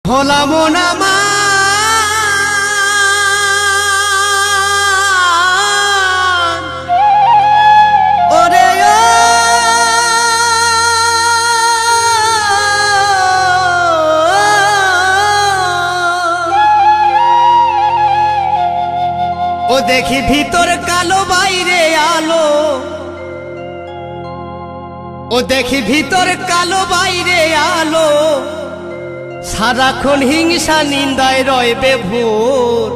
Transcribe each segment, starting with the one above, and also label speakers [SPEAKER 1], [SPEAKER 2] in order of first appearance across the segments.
[SPEAKER 1] হলাম না মা ওরে ও দেখি ভিতর কালো বাইরে আলো ও দেখি ভিতর কালো বাইরে আলো সারাক্ষণ হিংসা নিন্দায় রয় বেভোর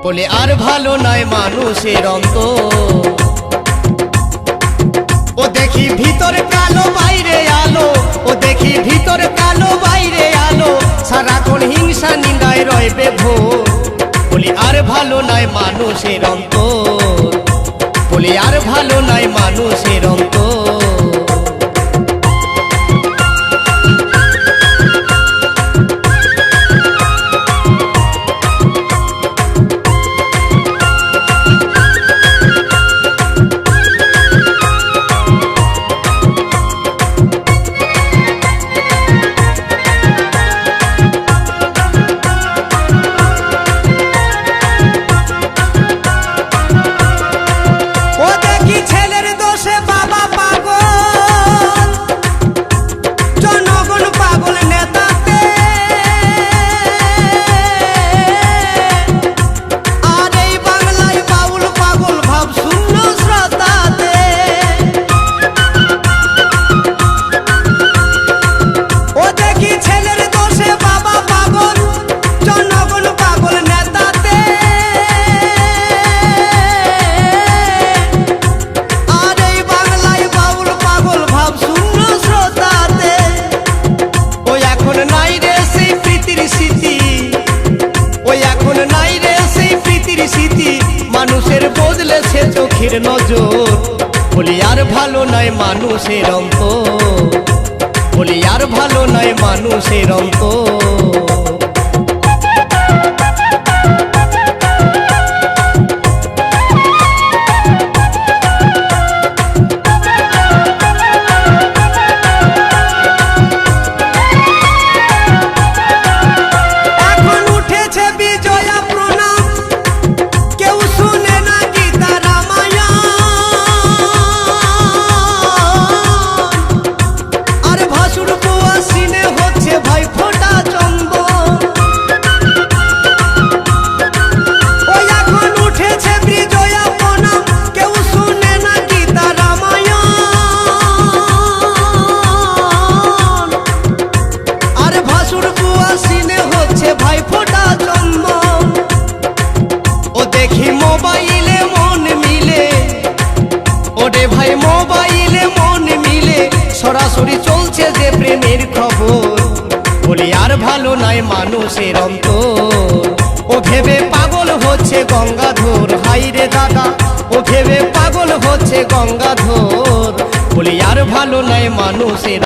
[SPEAKER 1] বলে আর ভালো নয় মানুষের অন্তর ও দেখি ভিতর কালো বাইরে আলো ও দেখি ভিতর কালো বাইরে আলো সারাক্ষণ হিংসা নিন্দায় রয় বেভোর বলি আর ভালো নয় মানুষের অন্তর বলি আর ভালো নয় মানুষের অন্তর মানুষের বদলেছে চোখের নজর বলি আর ভালো নয় মানুষের অন্তর বলি আর ভালো নয় মানুষের অন্তর সরাসরি চলছে যে প্রেমের খবর বলি আর ভালো নয় মানুষের অন্তর ও ভেবে পাগল হচ্ছে গঙ্গাধর হাইরে দাদা ও ভেবে পাগল হচ্ছে গঙ্গাধর বলি আর ভালো নয় মানুষের